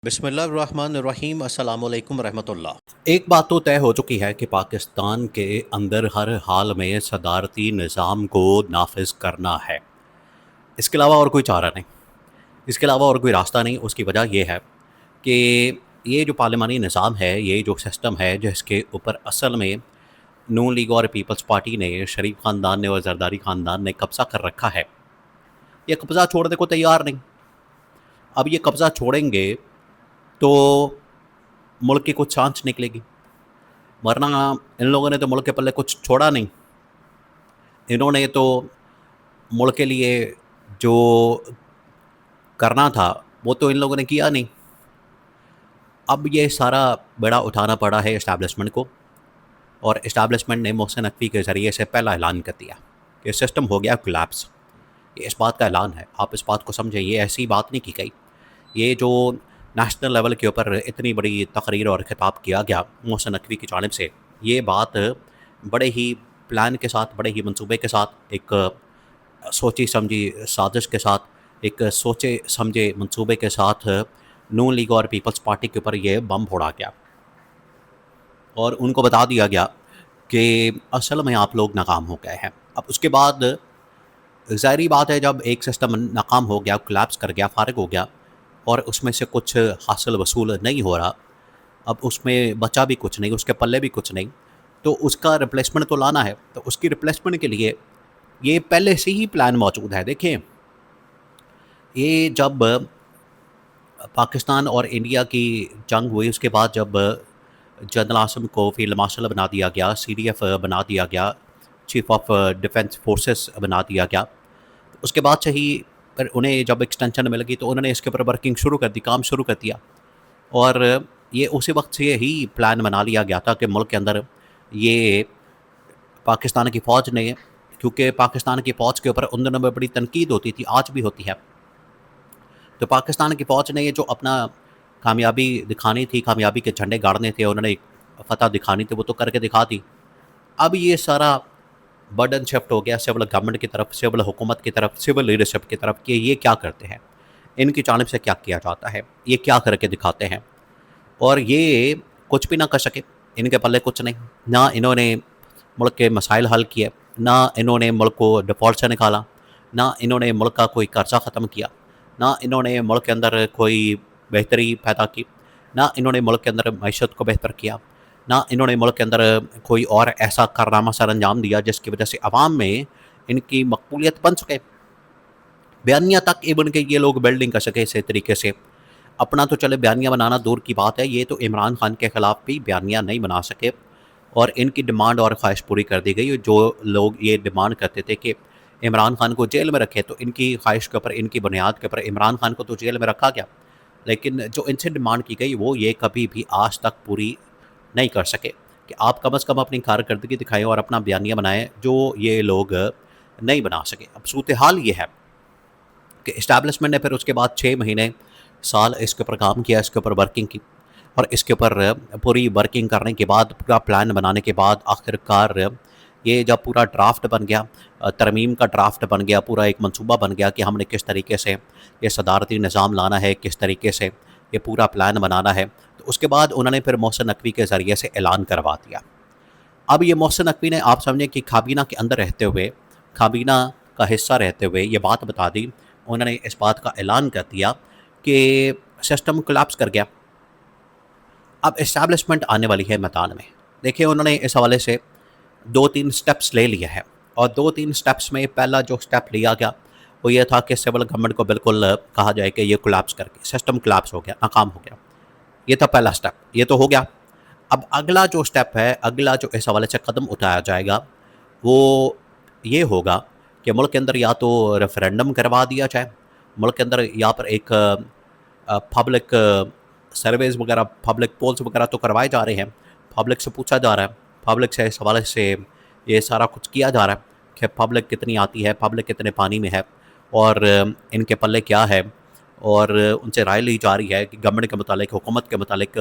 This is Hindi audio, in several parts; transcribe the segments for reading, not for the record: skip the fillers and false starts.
बिस्मिल्लाहिर्रहमानिर्रहीम अस्सलामुअलैकुम रहमतुल्लाह। एक बात तो तय हो चुकी है कि पाकिस्तान के अंदर हर हाल में सदारती निज़ाम को नाफिज करना है। इसके अलावा और कोई चारा नहीं, इसके अलावा और कोई रास्ता नहीं। उसकी वजह यह है कि ये जो पार्लिमानी निज़ाम है, ये जो सिस्टम है जिसके ऊपर असल में नून लीग और पीपल्स पार्टी ने, शरीफ ख़ानदान ने और जरदारी ख़ानदान ने कब्ज़ा कर रखा है, ये कब्ज़ा छोड़ने को तैयार नहीं। अब ये कब्ज़ा छोड़ेंगे तो मुल्क की कुछ सांस निकलेगी, वरना इन लोगों ने तो मुल्क के पल्ले कुछ छोड़ा नहीं। इन्होंने तो मुल्क के लिए जो करना था वो तो इन लोगों ने किया नहीं। अब ये सारा बेड़ा उठाना पड़ा है इस्टेब्लिशमेंट को, और इस्टेब्लिशमेंट ने मोहसिन नकवी के ज़रिए से पहला ऐलान कर दिया कि सिस्टम हो गया कोलैप्स। ये इस बात का ऐलान है, आप इस बात को समझें। ये ऐसी बात नहीं की गई। ये जो नेशनल लेवल के ऊपर इतनी बड़ी तकरीर और खिताब किया गया मोहसिन नकवी की जानिब से, ये बात बड़े ही प्लान के साथ, बड़े ही मंसूबे के साथ, एक सोची समझी साजिश के साथ, एक सोचे समझे मंसूबे के साथ नून लीग और पीपल्स पार्टी के ऊपर ये बम फोड़ा गया और उनको बता दिया गया कि असल में आप लोग नाकाम हो गए हैं। अब उसके बाद ज़ाहिरी बात है, जब एक सिस्टम नाकाम हो गया, कोलैप्स कर गया, फारिग हो गया और उसमें से कुछ हासिल वसूल नहीं हो रहा, अब उसमें बचा भी कुछ नहीं, उसके पल्ले भी कुछ नहीं, तो उसका रिप्लेसमेंट तो लाना है। तो उसकी रिप्लेसमेंट के लिए ये पहले से ही प्लान मौजूद है। देखें, ये जब पाकिस्तान और इंडिया की जंग हुई, उसके बाद जब जनरल आसिम को फील्ड मार्शल बना दिया गया, CDF बना दिया गया, चीफ ऑफ डिफेंस फोर्सेस बना दिया गया, उसके बाद से ही पर उन्हें जब एक्सटेंशन मिल गई तो उन्होंने इसके ऊपर वर्किंग शुरू कर दी, काम शुरू कर दिया। और ये उसी वक्त से ही प्लान बना लिया गया था कि मुल्क के अंदर ये पाकिस्तान की फ़ौज ने, क्योंकि पाकिस्तान की फ़ौज के ऊपर उन दिनों में बड़ी तनकीद होती थी, आज भी होती है, तो पाकिस्तान की फ़ौज ने ये जो अपना कामयाबी दिखानी थी, कामयाबी के झंडे गाड़ने थे, उन्होंने फतह दिखानी थी, वो तो करके दिखा दी। अब ये सारा बर्डन शिफ्ट हो गया सिविल गवर्नमेंट की तरफ, सिविल हुकूमत की तरफ, सिविल लीडरशिप की तरफ कि ये क्या करते हैं, इनकी जानिब से क्या किया जाता है, ये क्या करके दिखाते हैं। और ये कुछ भी ना कर सके, इनके पल्ले कुछ नहीं। ना इन्होंने मुल्क के मसाइल हल किए, ना इन्होंने मुल्क को डिफ़ॉल्ट से निकाला, ना इन्होंने मुल्क का कोई कर्जा ख़त्म किया, ना इन्होंने मुल्क के अंदर कोई बेहतरी पैदा की, ना इन्होंने मुल्क के अंदर मईशत को बेहतर किया, ना इन्होंने मुल्क के अंदर कोई और ऐसा कारनामा सर अंजाम दिया जिसकी वजह से अवाम में इनकी मकबूलियत बन सके। बयानिया तक इवन के ये लोग बिल्डिंग कर सके इस तरीके से। अपना तो चले बयानिया बनाना दूर की बात है, ये तो इमरान खान के ख़िलाफ़ भी बयानिया नहीं बना सके और इनकी डिमांड और ख्वाहिश पूरी कर दी गई। जो लोग ये डिमांड करते थे कि इमरान खान को जेल में रखे, तो इनकी ख्वाहिश के ऊपर, इनकी बुनियाद के ऊपर इमरान खान को तो जेल में रखा गया, लेकिन जो इनसे डिमांड की गई वो ये कभी भी आज तक पूरी नहीं कर सके कि आप कम अज़ कम अपनी कारकर्दगी दिखाएं और अपना बयानिया बनाएं, जो ये लोग नहीं बना सके। अब सूरत हाल ये है कि इस्टेब्लिशमेंट ने फिर उसके बाद 6 महीने, साल इसके ऊपर काम किया, इसके ऊपर वर्किंग की, और इसके ऊपर पूरी वर्किंग करने के बाद, पूरा प्लान बनाने के बाद, आखिरकार ये जब पूरा ड्राफ्ट बन गया, तरमीम का ड्राफ्ट बन गया, पूरा एक मंसूबा बन गया कि हमने किस तरीके से ये सदारती निज़ाम लाना है, किस तरीके से ये पूरा प्लान बनाना है, तो उसके बाद उन्होंने फिर मोहसिन नकवी के ज़रिए से ऐलान करवा दिया। अब ये मोहसिन नकवी ने, आप समझें कि काबीना के अंदर रहते हुए, काबीना का हिस्सा रहते हुए ये बात बता दी, उन्होंने इस बात का ऐलान कर दिया कि सिस्टम कोलैप्स कर गया। अब इस्टेब्लिशमेंट आने वाली है मैदान में। देखिए, उन्होंने इस हवाले से 2-3 स्टेप्स ले लिए हैं, और 2-3 स्टेप्स में पहला जो स्टेप लिया गया वो ये था कि सिविल गवर्नमेंट को बिल्कुल कहा जाए कि ये कोलैप्स करके सिस्टम कोलैप्स हो गया, नाकाम हो गया। ये था पहला स्टेप, ये तो हो गया। अब अगला जो स्टेप है, अगला जो इस हवाले से कदम उठाया जाएगा वो ये होगा कि मुल्क के अंदर या तो रेफरेंडम करवा दिया जाए, मुल्क के अंदर या पर एक पब्लिक सर्वेज़ वगैरह, पब्लिक पोल्स वगैरह तो करवाए जा रहे हैं, पब्लिक से पूछा जा रहा है, पब्लिक से इस हवाले से ये सारा कुछ किया जा रहा है कि पब्लिक कितनी आती है, पब्लिक कितने पानी में है और इनके पल्ले क्या है, और उनसे राय ली जा रही है कि गवर्नमेंट के मुतालिक, हुकूमत के मुतालिक,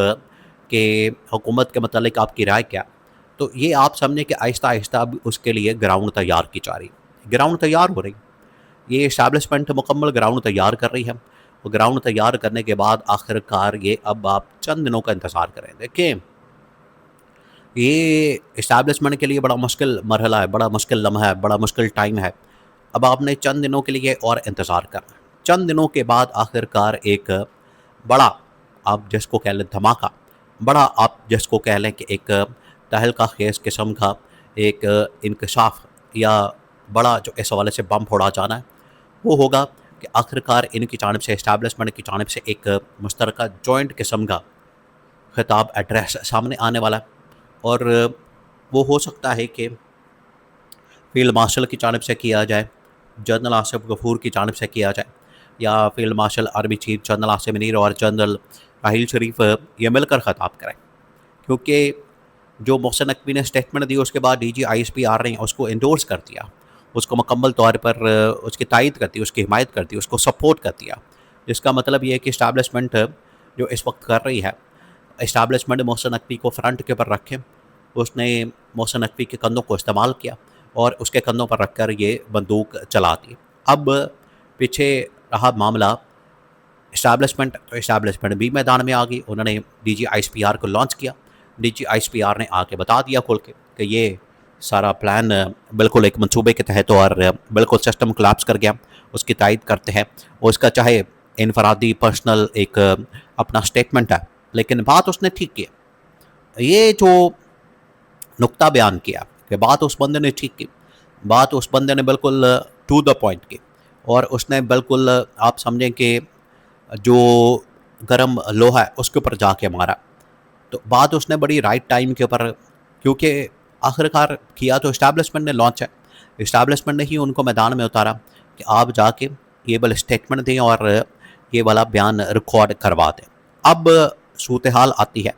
कि हुकूमत के मुतालिक आपकी राय क्या। तो ये आप समझें कि आहिस्ता आहिस्ता अब उसके लिए ग्राउंड तैयार की जा रही, ग्राउंड तैयार हो रही, ये इस्टेब्लिशमेंट मुकम्मल ग्राउंड तैयार कर रही है। ग्राउंड तैयार करने के बाद आखिरकार ये अब आप चंद दिनों का इंतज़ार करें। देखिए, ये इस्टेब्लिशमेंट के लिए बड़ा मुश्किल मरहला है, बड़ा मुश्किल लम्हा है, बड़ा मुश्किल टाइम है। अब आपने चंद दिनों के लिए और इंतज़ार करना है। चंद दिनों के बाद आखिरकार एक बड़ा, आप जिसको कह लें धमाका, बड़ा आप जिसको कह लें कि एक तहलका खेज़ किस्म का एक इंकशाफ या बड़ा जो इस हवाले से बम फोड़ा जाना है, वो होगा कि आखिरकार इनकी जानिब से, इस्टेब्लिशमेंट की जानिब से एक मुश्तरका जॉइंट किस्म का खिताब एड्रेस सामने आने वाला है। और वो हो सकता है कि फ़ील्ड मार्शल की जानिब से किया जाए, जनरल आसिफ गफूर की जानिब से किया जाए, या field marshal army chief general Asim Munir और जनरल राहील शरीफ ये मिलकर ख़िताब करें। क्योंकि जो मोहसिन नकवी ने स्टेटमेंट दी उसके बाद DG ISPR ने उसको एंडोर्स कर दिया, उसको मुकम्मल तौर पर उसकी तायद कर दी, उसकी हिमायत कर दी, उसको सपोर्ट कर दिया। जिसका मतलब ये है कि इस्टेब्लिशमेंट जो इस वक्त कर रही है, इस्टेब्लिशमेंट मोहसिन नकवी को फ्रंट के ऊपर रखे। उसने मोहसिन नकवी के कंधों को इस्तेमाल किया और उसके कंधों पर रख कर ये बंदूक चला दी। अब पीछे रहा मामला इस्टेब्लिशमेंट, तो इस्टेब्लिशमेंट भी मैदान में आ गई। उन्होंने DG ISPR को लॉन्च किया। DG ISPR ने आके बता दिया खोल के कि ये सारा प्लान बिल्कुल एक मंसूबे के तहत और बिल्कुल सिस्टम कोलैप्स कर गया, उसकी तायद करते हैं। और उसका चाहे इनफरादी पर्सनल एक अपना स्टेटमेंट है, लेकिन बात उसने ठीक की। ये जो नुक्ता बयान किया कि बात उस बंदे ने ठीक की, बात उस बंदे ने बिल्कुल टू द पॉइंट की, और उसने बिल्कुल आप समझें कि जो गर्म लोहा है उसके ऊपर जाके मारा। तो बात उसने बड़ी राइट टाइम के ऊपर, क्योंकि आखिरकार किया तो इस्टेब्लिशमेंट ने लॉन्च है, इस्टेब्लिशमेंट ने ही उनको मैदान में उतारा कि आप जाके ये वाला स्टेटमेंट दें और ये वाला बयान रिकॉर्ड करवा दें। अब सूरत हाल आती है,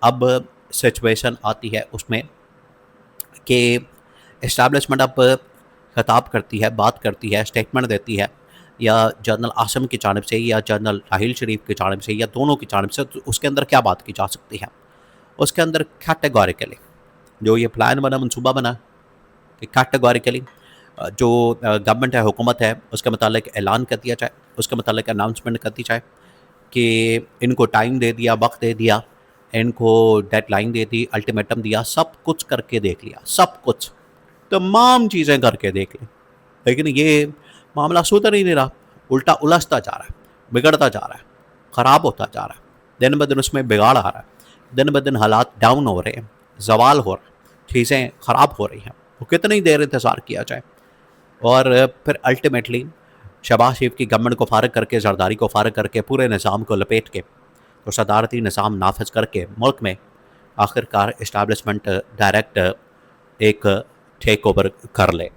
अब सिचुएशन आती है उसमें कि इस्टेब्लिशमेंट अब खिताब करती है, बात करती है, स्टेटमेंट देती है, या जनरल आसिम की जानिब से या जनरल राहील शरीफ की जानिब से या दोनों की जानिब से। तो उसके अंदर क्या बात की जा सकती है? उसके अंदर कैटेगोरिकली जो ये प्लान बना, मनसूबा बना कि कैटेगोरिकली जो गवर्नमेंट है, हुकूमत है, उसके मुतालिक ऐलान कर दिया जाए, उसके मुतालिक अनाउंसमेंट कर दी जाए कि इनको टाइम दे दिया, वक्त दे दिया, इनको डेडलाइन दे दी, अल्टीमेटम दिया, सब कुछ करके देख लिया, सब कुछ तमाम चीज़ें करके देख ली, लेकिन ये मामला सुधर ही नहीं रहा, उल्टा उलझता जा रहा है, बिगड़ता जा रहा है, ख़राब होता जा रहा है, दिन ब दिन उसमें बिगाड़ आ रहा है, दिन ब दिन हालात डाउन हो रहे हैं, जवाल हो रहा है, चीज़ें ख़राब हो रही हैं। वो कितनी देर इंतज़ार किया जाए? और फिर अल्टीमेटली शहबाज शरीफ की गवर्नमेंट को फारग करके, जरदारी को फारग करके, पूरे निज़ाम को लपेट के, तो सदारती निज़ाम नाफिज करके मुल्क में आखिरकार इस्टेब्लिशमेंट डायरेक्ट एक टेक ओवर कर ले।